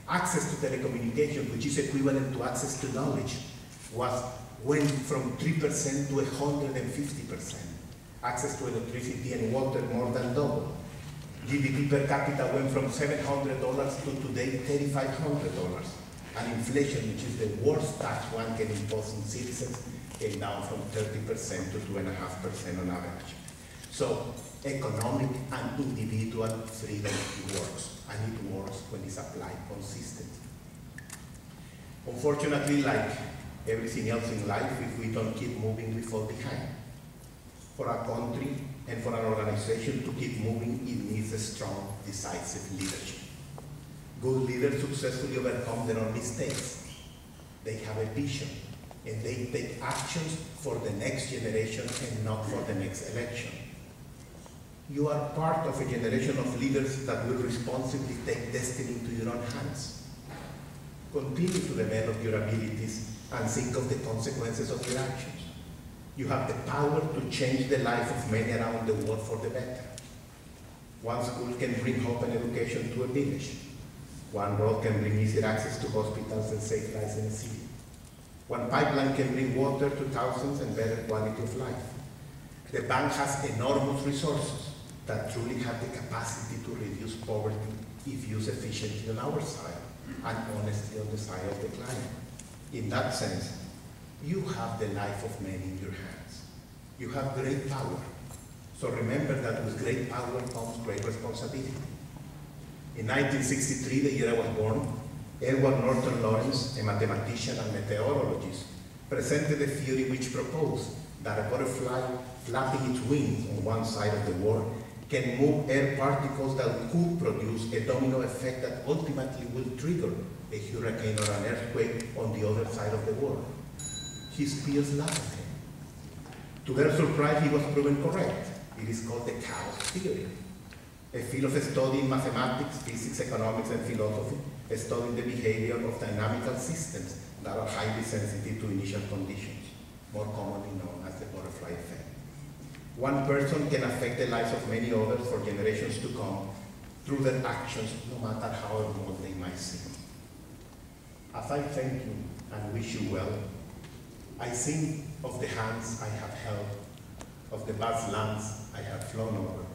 Access to telecommunication, which is equivalent to access to knowledge, went from 3% to 150%. Access to electricity and water more than double. GDP per capita went from $700 to today $3,500. And inflation, which is the worst tax one can impose on citizens, came down from 30% to 2.5% on average. So economic and individual freedom works, and it works when it's applied consistently. Unfortunately, like everything else in life, if we don't keep moving, we fall behind. For a country and for an organization to keep moving, it needs a strong, decisive leadership. Good leaders successfully overcome their own mistakes. They have a vision, and they take actions for the next generation and not for the next election. You are part of a generation of leaders that will responsibly take destiny into your own hands. Continue to develop your abilities and think of the consequences of your actions. You have the power to change the life of many around the world for the better. One school can bring hope and education to a village. One road can bring easier access to hospitals and safe lives in a city. One pipeline can bring water to thousands and better quality of life. The bank has enormous resources that truly have the capacity to reduce poverty if used efficiently on our side and honestly on the side of the client. In that sense, you have the life of many in your hands. You have great power. So remember that with great power comes great responsibility. In 1963, the year I was born, Edward Norton Lawrence, a mathematician and meteorologist, presented a theory which proposed that a butterfly flapping its wings on one side of the world can move air particles that could produce a domino effect that ultimately will trigger a hurricane or an earthquake on the other side of the world. His peers laughed at him. To their surprise, he was proven correct. It is called the chaos theory, a field of study in mathematics, physics, economics, and philosophy, studying the behavior of dynamical systems that are highly sensitive to initial conditions, more commonly known as the butterfly effect. One person can affect the lives of many others for generations to come through their actions, no matter how remote they might seem. As I thank you and wish you well, I think of the hands I have held, of the vast lands I have flown over,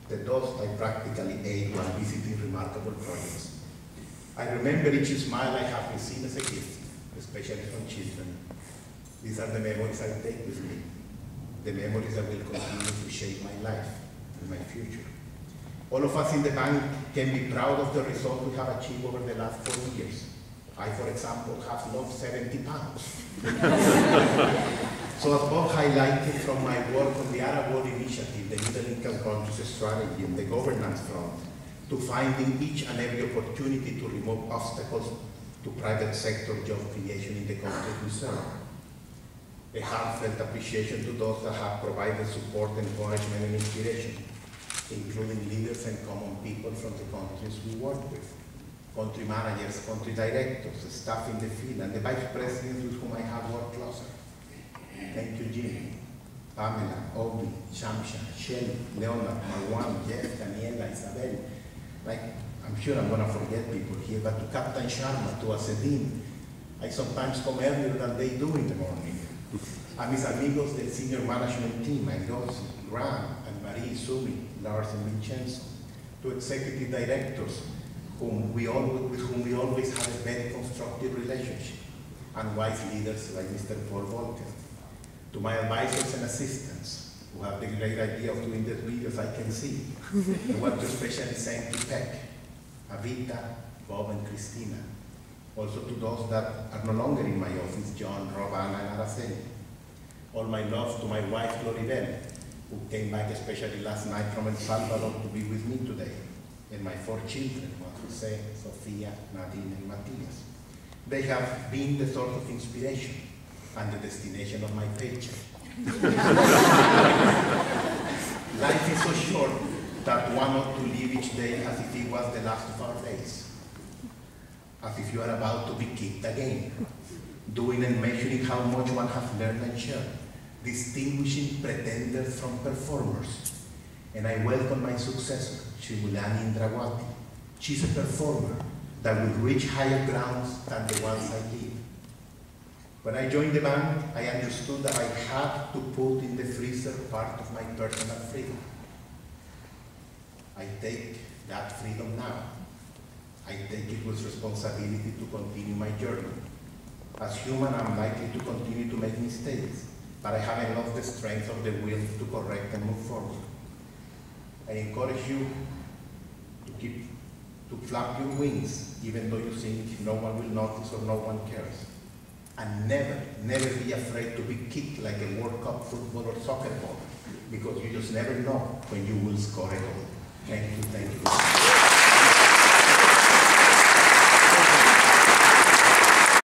the dust I practically ate while visiting remarkable projects. I remember each smile I have received as a gift, especially from children. These are the memories I take with me, the memories that will continue to shape my life and my future. All of us in the bank can be proud of the results we have achieved over the last 4 years. I, for example, have lost 70 pounds. So as Bob highlighted from my work on the Arab World Initiative, the Middle Income Countries Strategy, and the governance front, to finding each and every opportunity to remove obstacles to private sector job creation in the countries we serve. A heartfelt appreciation to those that have provided support, encouragement, and inspiration, including leaders and common people from the countries we work with, country managers, country directors, staff in the field, and the vice presidents with whom I have worked closer. Thank you, Jimmy, Pamela, Obi, Shamsha, Shelly, Leonard, Marwan, Jeff, Daniela, Isabel. Like, I'm sure I'm going to forget people here, but to Captain Sharma, to Asedin, I sometimes come earlier than they do in the morning. A mis amigos del senior management team, Rossi, Graham, and Marie, Sumi, Lars, and Vincenzo, to executive directors with whom we always have a very constructive relationship, and wise leaders like Mr. Paul Volcker, to my advisors and assistants who have the great idea of doing the videos I can see. I want to especially thank to Peck, Avita, Bob, and Christina. Also to those that are no longer in my office, John, Rob, Anna, and Araceli. All my love to my wife, Floribel, who came back especially last night from El Salvador to be with me today, and my 4 children, Juan Jose, Sofia, Nadine, and Matias. They have been the source of inspiration and the destination of my paycheck. Life is so short that one ought to live each day as if it was the last of our days, as if you are about to be kicked again, doing and measuring how much one has learned and shared, distinguishing pretenders from performers. And I welcome my successor, Shrimulani Indrawati. She's a performer, that will reach higher grounds than the ones I did. When I joined the band, I understood that I had to put in the freezer part of my personal freedom. I take that freedom now. I take it with responsibility to continue my journey. As human, I'm likely to continue to make mistakes, but I haven't lost the strength of the will to correct and move forward. I encourage you to flap your wings, even though you think no one will notice or no one cares. And never, never be afraid to be kicked like a World Cup football or soccer ball, because you just never know when you will score a goal. Thank you, thank you.